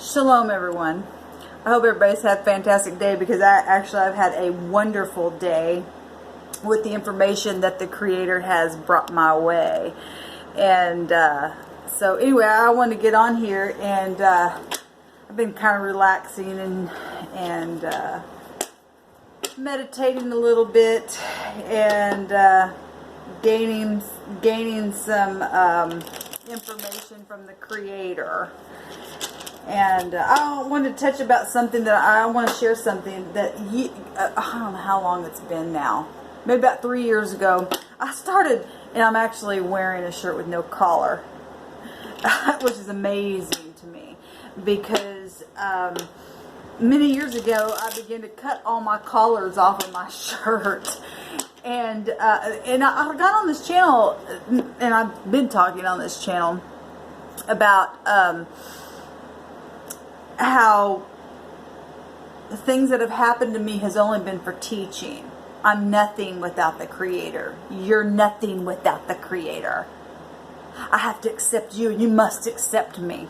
Shalom, everyone. I hope everybody's had a fantastic day, because I've had a wonderful day with the information that the Creator has brought my way. And so anyway, I want to get on here, and I've been kind of relaxing and meditating a little bit, and gaining some information from the Creator. And I want to touch about something that I want to share something that I don't know how long it's been now. Maybe about 3 years ago, I started, and I'm actually wearing a shirt with no collar, which is amazing to me, because many years ago I began to cut all my collars off of my shirt. And I got on this channel, and I've been talking on this channel about how things that have happened to me has only been for teaching. I'm nothing without the Creator. You're nothing without the Creator. I have to accept you, and you must accept me.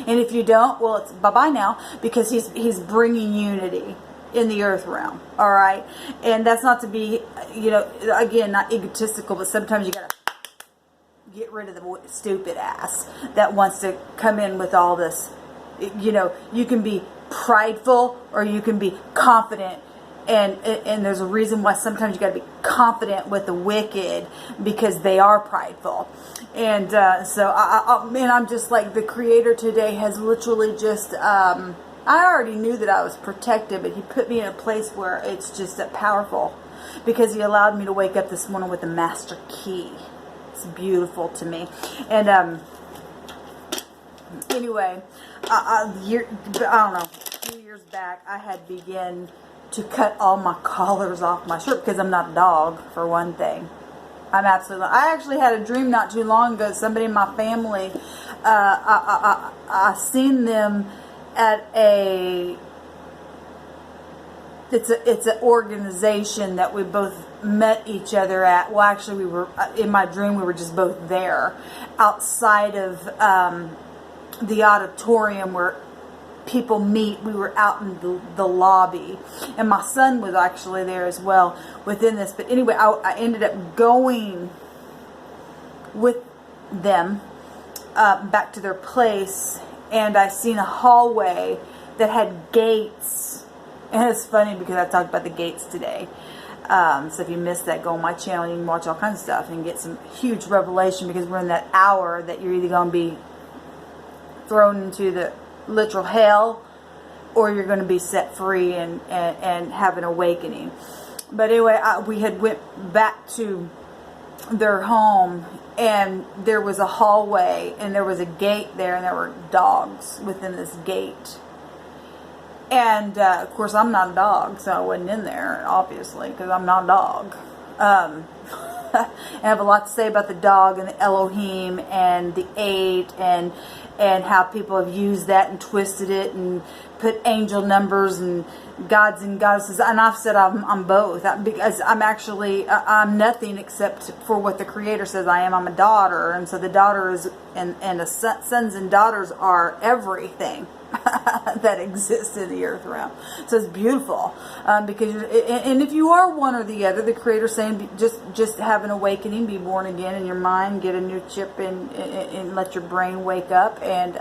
And if you don't, well, it's bye-bye now, because he's bringing unity in the earth realm. All right? And that's not to be, again, not egotistical, but sometimes you got to get rid of the stupid ass that wants to come in with all this. You can be prideful, or you can be confident, and there's a reason why sometimes you got to be confident with the wicked, because they are prideful. And so I'm just like, the Creator today has literally just I already knew that I was protected, but He put me in a place where it's just that powerful, because He allowed me to wake up this morning with the master key. It's beautiful to me. And anyway, I don't know, a few years back, I had begun to cut all my collars off my shirt, because I'm not a dog, for one thing. I actually had a dream not too long ago. Somebody in my family, I seen them at it's an organization that we both met each other at. Well, actually, we were, in my dream, we were just both there outside of the auditorium where people meet. We were out in the lobby, and my son was actually there as well within this. But anyway, I ended up going with them back to their place, and I seen a hallway that had gates. And it's funny, because I talked about the gates today. So if you missed that, go on my channel. You can watch all kinds of stuff and get some huge revelation, because we're in that hour that you're either going to be thrown into the literal hell, or you're going to be set free and have an awakening. But anyway, we had went back to their home, and there was a hallway, and there was a gate there, and there were dogs within this gate. And of course, I'm not a dog, so I wasn't in there, obviously, because I'm not a dog. I have a lot to say about the dog and the Elohim and the 8, and how people have used that and twisted it and put angel numbers and gods and goddesses. And I've said I'm both, because I'm nothing except for what the Creator says I am. I'm a daughter, and so the daughter is, and the sons and daughters are everything that exists in the earth realm. So it's beautiful, because and if you are one or the other, the Creator saying just have an awakening, be born again in your mind, get a new chip, and let your brain wake up and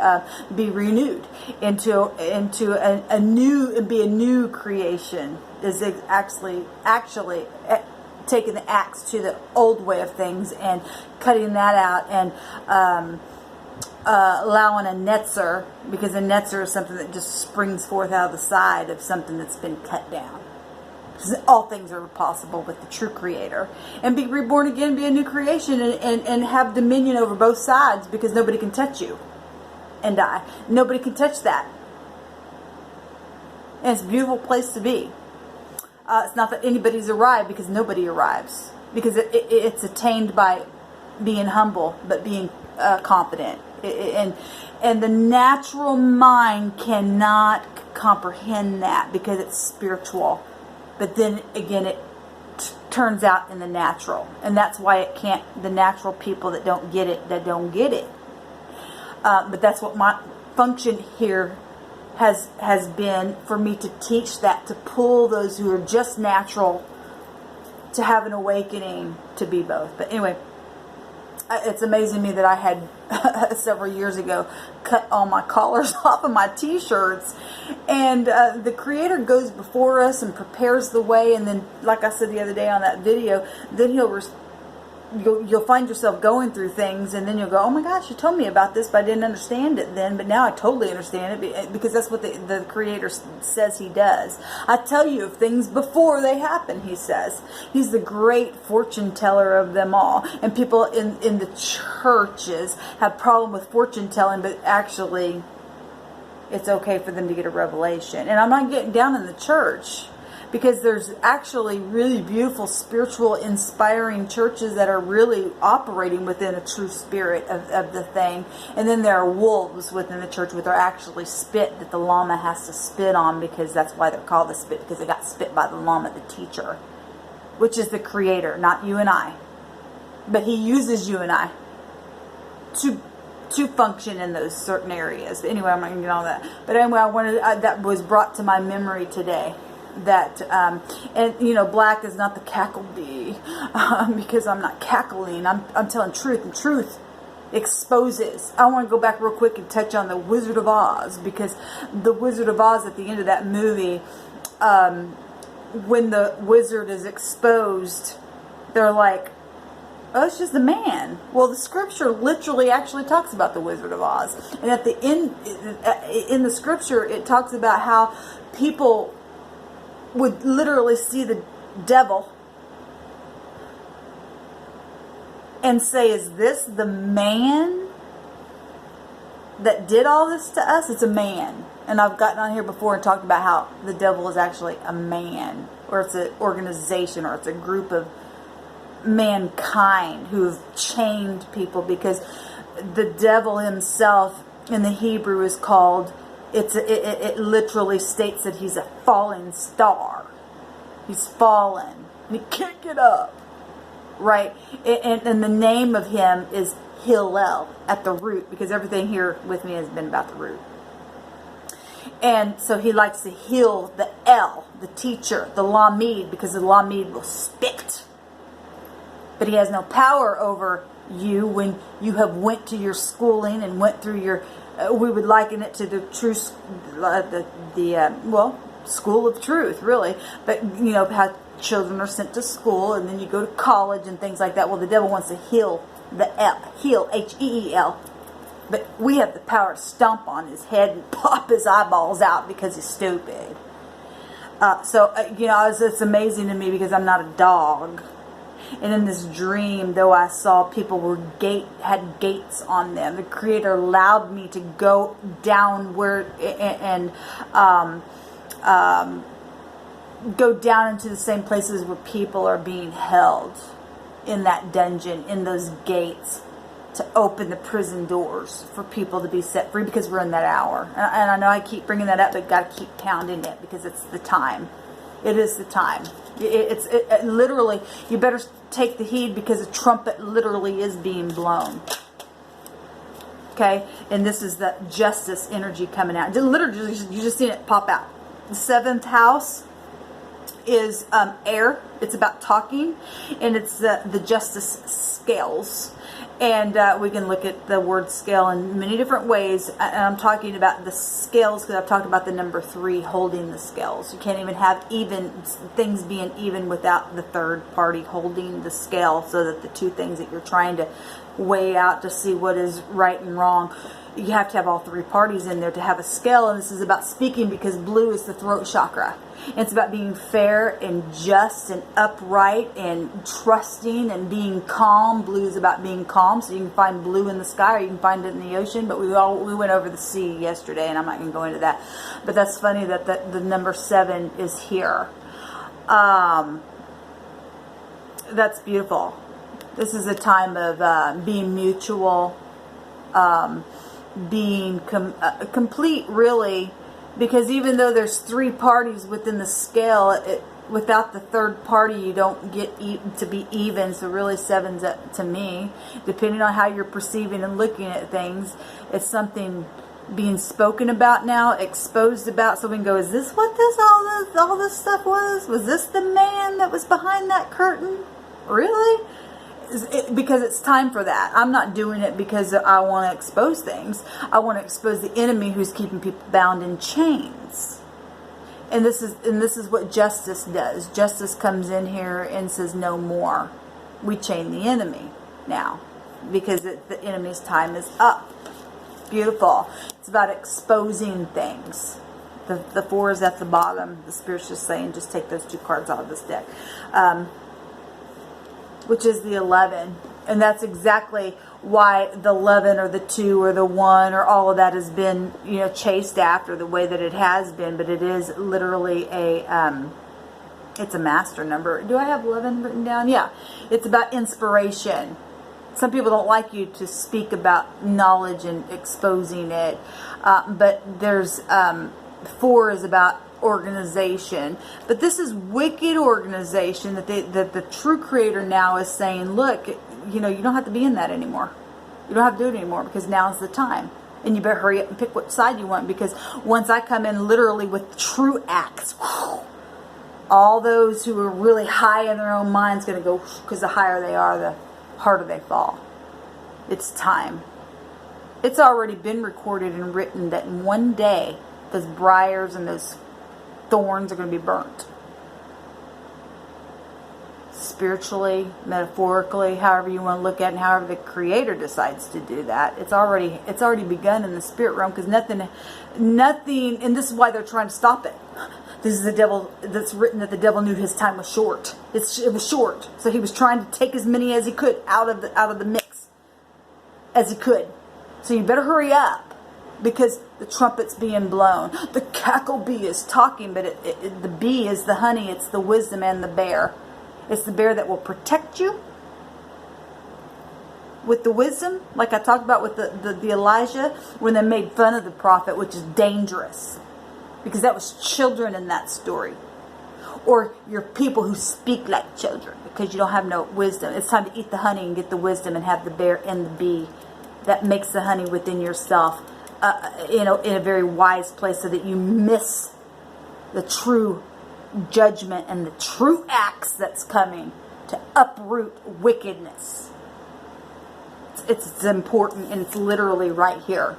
be renewed into a new, and be a new creation. Is actually taking the axe to the old way of things and cutting that out, and allowing a netzer, because a netzer is something that just springs forth out of the side of something that's been cut down. All things are possible with the true Creator. And be reborn again, be a new creation, and have dominion over both sides, because nobody can touch you and die. Nobody can touch that. And it's a beautiful place to be. It's not that anybody's arrived, because nobody arrives. Because it's attained by being humble, but being confident. And the natural mind cannot comprehend that, because it's spiritual. But then again, it turns out in the natural, and that's why it can't. The natural people that don't get it, that don't get it. But that's what my function here has been for me to teach that, to pull those who are just natural to have an awakening to be both. But anyway, it's amazing to me that I had several years ago cut all my collars off of my t-shirts, and the Creator goes before us and prepares the way, and then, like I said the other day on that video, then you'll find yourself going through things, and then you'll go, oh my gosh, you told me about this, but I didn't understand it then, but now I totally understand it, because that's what the Creator says He does. I tell you of things before they happen, He says. He's the great fortune teller of them all. And people in the churches have problem with fortune telling, but actually it's okay for them to get a revelation. And I'm not getting down in the church, because there's actually really beautiful, spiritual, inspiring churches that are really operating within a true spirit of the thing. And then there are wolves within the church with actually spit that the Lama has to spit on, because that's why they're called the spit, because they got spit by the Lama, the teacher, which is the Creator, not you and I. But He uses you and I to function in those certain areas. But anyway, I'm not going to get on that. But anyway, that was brought to my memory today. That and you know, black is not the cackle bee, because I'm not cackling. I'm telling truth, and truth exposes. I want to go back real quick and touch on the Wizard of Oz, because the Wizard of Oz, at the end of that movie, when the wizard is exposed, they're like, oh, it's just a man. Well, the scripture literally actually talks about the Wizard of Oz, and at the end, in the scripture, it talks about how people would literally see the devil and say, is this the man that did all this to us? It's a man. And I've gotten on here before and talked about how the devil is actually a man, or it's an organization, or it's a group of mankind who have chained people, because the devil himself in the Hebrew is called, it literally states that he's a falling star. He's fallen. And he can't get up. Right? And the name of him is Hillel, at the root, because everything here with me has been about the root. And so he likes to heal the El, the teacher, the Lamed, because the Lamed will spit. But he has no power over you when you have went to your schooling and went through your... we would liken it to the true, school of truth, really. But, you know, how children are sent to school, and then you go to college and things like that. Well, the devil wants to heal the L, heal, H-E-E-L. But we have the power to stomp on his head and pop his eyeballs out because he's stupid. You know, it's amazing to me, because I'm not a dog. And in this dream, though I saw people had gates on them, the Creator allowed me to go down go down into the same places where people are being held in that dungeon, in those gates, to open the prison doors for people to be set free, because we're in that hour. And I know I keep bringing that up, but got to keep pounding it, because it's the time. It is the time. It's literally, you better take the heed, because a trumpet literally is being blown. Okay? And this is the justice energy coming out. Literally, you just seen it pop out. The 7th house is air. It's about talking. And it's the justice scales. And we can look at the word scale in many different ways. And I'm talking about the scales, because I've talked about the number 3 holding the scales. You can't even have even things being even without the third party holding the scale, so that the two things that you're trying to weigh out to see what is right and wrong, you have to have all 3 parties in there to have a scale. And this is about speaking, because blue is the throat chakra. And it's about being fair and just and upright and trusting and being calm. Blue is about being calm. So you can find blue in the sky, or you can find it in the ocean. But we went over the sea yesterday, and I'm not going to go into that. But that's funny that the number 7 is here. That's beautiful. This is a time of being mutual, being complete, really. Because even though there's 3 parties within the scale, without the third party, you don't get to be even. So really, 7's up to me. Depending on how you're perceiving and looking at things, it's something being spoken about now, exposed about, so we can go, is this what all this stuff was? Was this the man that was behind that curtain? Really? Because it's time for that. I'm not doing it because I want to expose things. I want to expose the enemy who's keeping people bound in chains. And this is what justice does. Justice comes in here and says no more. We chain the enemy now because the enemy's time is up. Beautiful. It's about exposing things. The 4 is at the bottom. The Spirit's just saying, just take those 2 cards out of this deck. Which is the 11. And that's exactly why the 11 or the 2 or the 1 or all of that has been, chased after the way that it has been. But it is literally it's a master number. Do I have 11 written down? Yeah. It's about inspiration. Some people don't like you to speak about knowledge and exposing it. But there's 4 is about organization. But this is wicked organization that the true creator now is saying, look, you don't have to be in that anymore. You don't have to do it anymore because now's the time. And you better hurry up and pick what side you want, because once I come in literally with true acts, all those who are really high in their own minds going to go, because the higher they are, the harder they fall. It's time. It's already been recorded and written that in one day those briars and those thorns are going to be burnt. Spiritually, metaphorically, however you want to look at it, and however the creator decides to do that. It's already begun in the spirit realm, because nothing, and this is why they're trying to stop it. This is the devil. That's written that the devil knew his time was short. It was short, so he was trying to take as many as he could out of the mix as he could. So you better hurry up, because the trumpet's being blown. The cackle bee is talking, but the bee is the honey. It's the wisdom and the bear. It's the bear that will protect you with the wisdom, like I talked about with the Elijah, when they made fun of the prophet, which is dangerous, because that was children in that story. Or your people who speak like children, because you don't have no wisdom. It's time to eat the honey and get the wisdom, and have the bear and the bee that makes the honey within yourself, in a very wise place, so that you miss the true judgment and the true acts that's coming to uproot wickedness. It's important, and it's literally right here.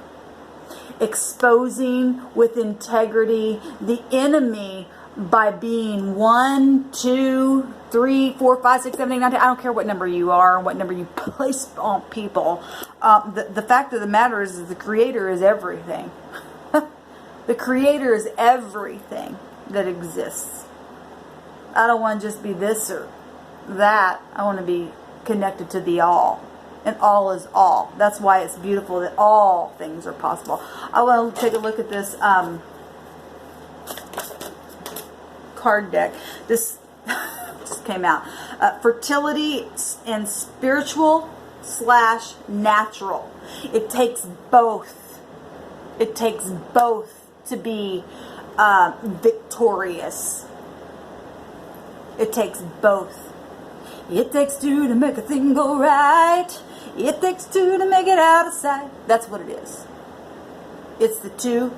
Exposing with integrity the enemy by being 1, 2, 3, 4, 5, 6, 7, 8, 9, 10. I don't care what number you are, what number you place on people. The fact of the matter is the creator is everything. The creator is everything that exists. I don't want to just be this or that. I want to be connected to the all. And all is all. That's why it's beautiful that all things are possible. I want to take a look at this card deck. This just came out. Fertility and spiritual / natural. It takes both. It takes both to be victorious. It takes both. It takes 2 to make a thing go right. It takes 2 to make it out of sight. That's what it is. It's the 2.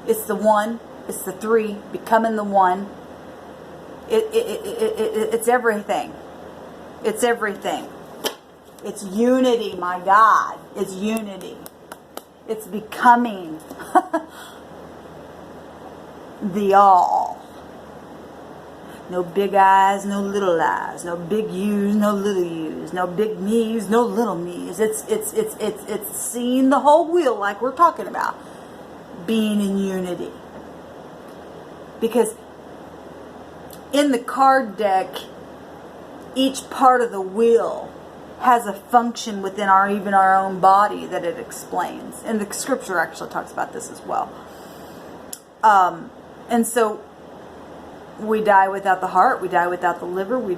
It's the 1. It's the 3. Becoming the 1. It's everything. It's everything. It's unity, my God. It's unity. It's becoming the all. No big eyes, no little eyes. No big U's, no little U's. No big me's, no little me's. It's seeing the whole wheel, like we're talking about. Being in unity. Because in the card deck, each part of the wheel has a function within even our own body that it explains. And the scripture actually talks about this as well. And so we die without the heart. We die without the liver. We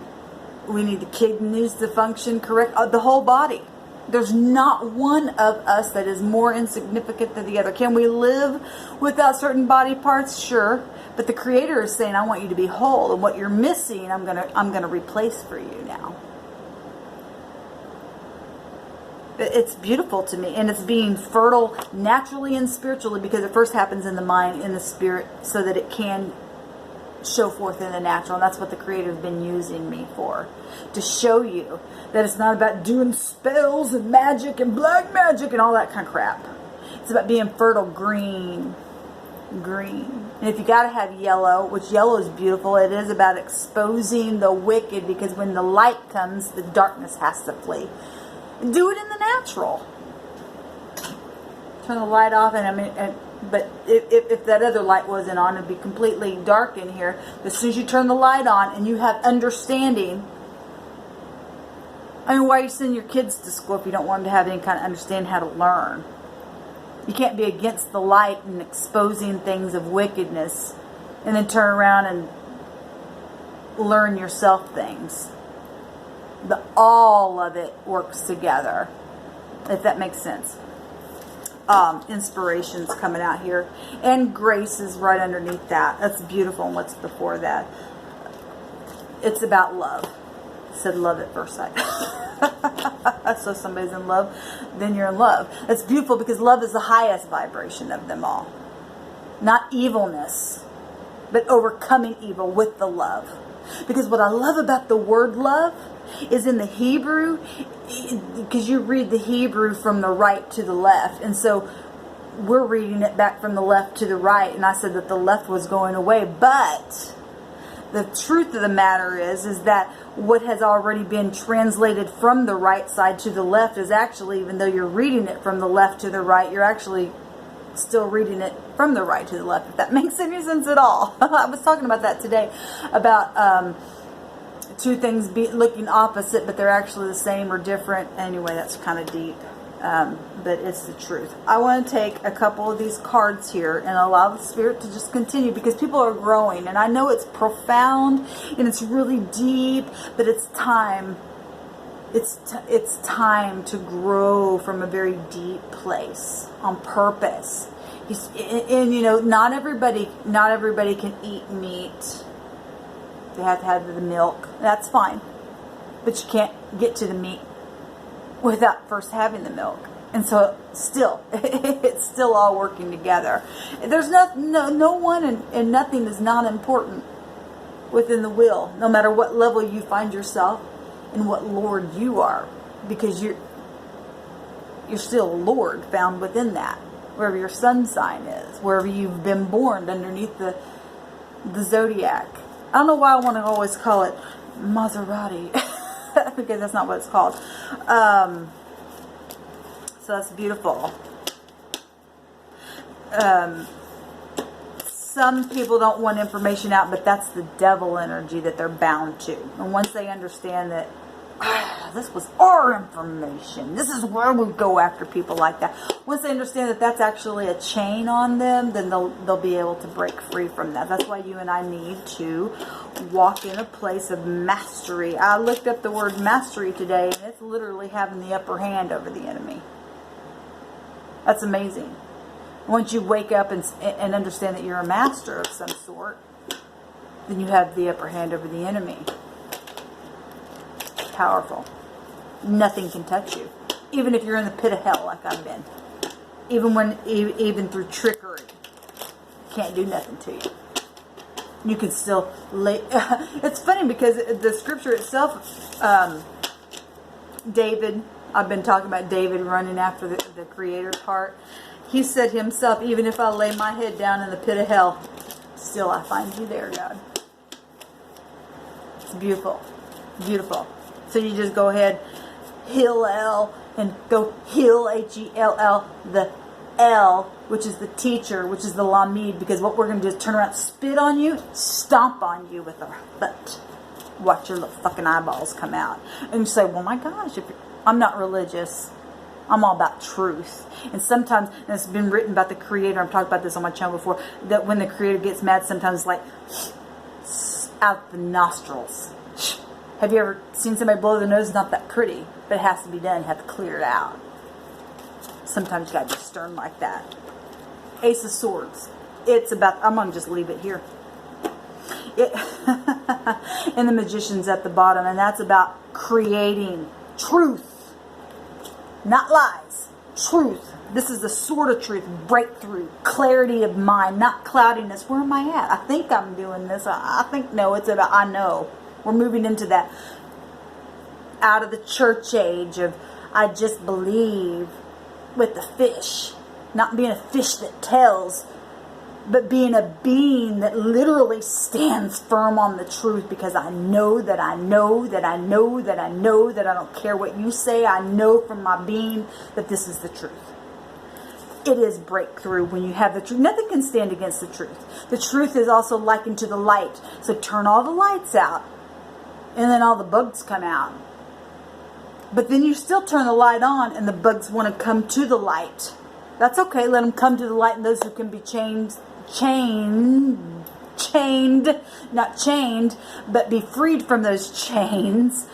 need the kidneys to function correct. The whole body. There's not one of us that is more insignificant than the other. Can we live without certain body parts? Sure. But the Creator is saying, I want you to be whole. And what you're missing, I'm gonna replace for you now. It's beautiful to me, and it's being fertile naturally and spiritually, because it first happens in the mind, in the spirit, so that it can show forth in the natural. And that's what the Creator has been using me for, to show you that it's not about doing spells and magic and black magic and all that kind of crap. It's about being fertile green. And if you got to have yellow, which yellow is beautiful, it is about exposing the wicked, because when the light comes, the darkness has to flee. Do it in the natural. Turn the light off, but if that other light wasn't on, it'd be completely dark in here. As soon as you turn the light on and you have understanding, why are you sending your kids to school if you don't want them to have any kind of understanding how to learn? You can't be against the light and exposing things of wickedness and then turn around and learn yourself things. All of it works together, if that makes sense. Inspiration's coming out here, and grace is right underneath that. That's beautiful. And what's before that? It's about love. It said love at first sight. So if somebody's in love, then you're in love. That's beautiful, because love is the highest vibration of them all. Not evilness, but overcoming evil with the love. Because what I love about the word love is in the Hebrew, because you read the Hebrew from the right to the left, and so we're reading it back from the left to the right, and I said that the left was going away, but the truth of the matter is that what has already been translated from the right side to the left is actually, even though you're reading it from the left to the right, you're actually still reading it from the right to the left, if that makes any sense at all. I was talking about that today, about two things looking opposite, but they're actually the same or different. Anyway, that's kind of deep, but it's the truth. I want to take a couple of these cards here and allow the Spirit to just continue, because people are growing, and I know it's profound and it's really deep, but it's time. It's time to grow from a very deep place on purpose. And not everybody can eat meat. They have to have the milk. That's fine. But you can't get to the meat without first having the milk. And so still, it's still all working together. There's no one and nothing is not important within the will, no matter what level you find yourself and what Lord you are, because you're still a Lord found within that, wherever your sun sign is, wherever you've been born underneath the zodiac. I don't know why I want to always call it Maserati, because that's not what it's called. So that's beautiful. Some people don't want information out, but that's the devil energy that they're bound to. And once they understand that, this was our information, this is where we go after people like that. Once they understand that that's actually a chain on them, then they'll be able to break free from that. That's why you and I need to walk in a place of mastery. I looked up the word mastery today, and it's literally having the upper hand over the enemy. That's amazing. Once you wake up and understand that you're a master of some sort, then you have the upper hand over the enemy. It's powerful. Nothing can touch you. Even if you're in the pit of hell like I've been. Even through trickery. Can't do nothing to you. You can still lay... It's funny because the scripture itself, David, I've been talking about David running after the Creator part. He said himself, even if I lay my head down in the pit of hell, still I find you there, God. It's beautiful. Beautiful. So you just go ahead, Hillel, and go Hill, H-E-L-L, the L, which is the teacher, which is the Lamed, because what we're going to do is turn around, spit on you, stomp on you with our foot. Watch your little fucking eyeballs come out. And you say, well, my gosh, I'm not religious. I'm all about truth. And sometimes, and it's been written about the Creator, I've talked about this on my channel before, that when the Creator gets mad, sometimes it's like, out the nostrils. Have you ever seen somebody blow their nose? It's not that pretty, but it has to be done. You have to clear it out. Sometimes you got to be stern like that. Ace of Swords. It's about, I'm going to just leave it here. And the Magician's at the bottom, and that's about creating truth. not lies. Truth. This is the sort of truth. Breakthrough. Clarity of mind, not cloudiness. Where am I at? I think I'm doing this. I think, no, it's about I know. We're moving into that. Out of the church age of I just believe with the fish. Not being a fish that tells, but being a being that literally stands firm on the truth, because I know that I know that I know that I know that I don't care what you say. I know from my being that this is the truth. It is breakthrough when you have the truth. Nothing can stand against the truth. The truth is also likened to the light. So turn all the lights out, and then all the bugs come out. But then you still turn the light on, and the bugs want to come to the light. That's okay. Let them come to the light, and those who can be chained, not chained, but be freed from those chains,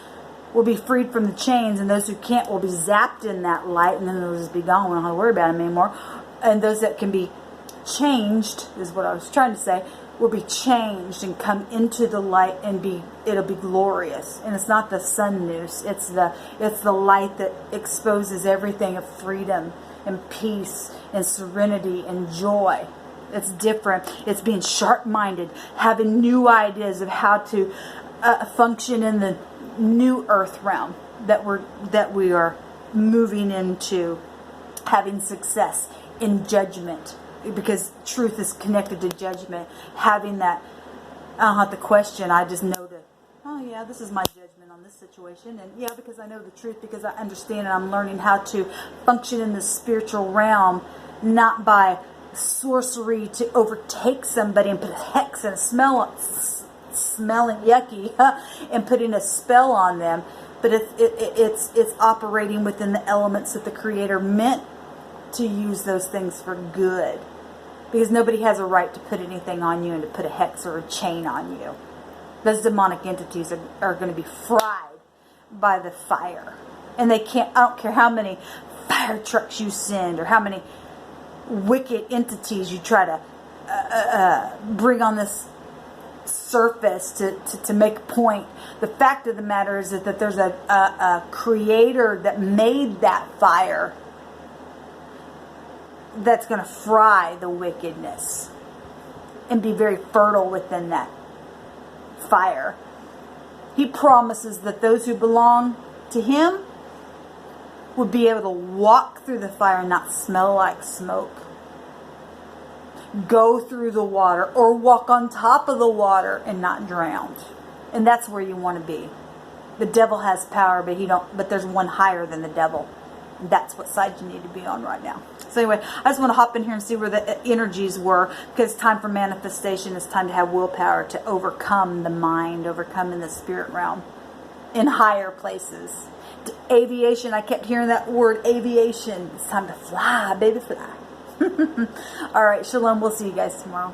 will be freed from the chains, and those who can't will be zapped in that light, and then they'll just be gone. We don't have to worry about them anymore. And those that can be changed, is what I was trying to say, will be changed and come into the light, and it'll be glorious. And it's not the sun noose, it's the light that exposes everything of freedom and peace and serenity and joy. It's different. It's being sharp-minded, having new ideas of how to function in the new earth realm that we are moving into, having success in judgment, because truth is connected to judgment. Having that, I don't have to question. I just know that, oh yeah, this is my judgment on this situation, and yeah, because I know the truth, because I understand, and I'm learning how to function in the spiritual realm, not by sorcery to overtake somebody and put a hex and a smelling yucky and putting a spell on them, but it's operating within the elements that the Creator meant to use those things for good, because nobody has a right to put anything on you and to put a hex or a chain on you. Those demonic entities are going to be fried by the fire, and they can't. I don't care how many fire trucks you send or how many wicked entities you try to bring on this surface to make a point. The fact of the matter is that there's a Creator that made that fire that's going to fry the wickedness and be very fertile within that fire. He promises that those who belong to Him would be able to walk through the fire and not smell like smoke. Go through the water or walk on top of the water and not drown. And that's where you want to be. The devil has power, but there's one higher than the devil. And that's what side you need to be on right now. So anyway, I just want to hop in here and see where the energies were, because it's time for manifestation. It's time to have willpower to overcome the mind, overcome in the spirit realm, in higher places. Aviation, I kept hearing that word, aviation. It's time to fly, baby, fly. All right, shalom. We'll see you guys tomorrow.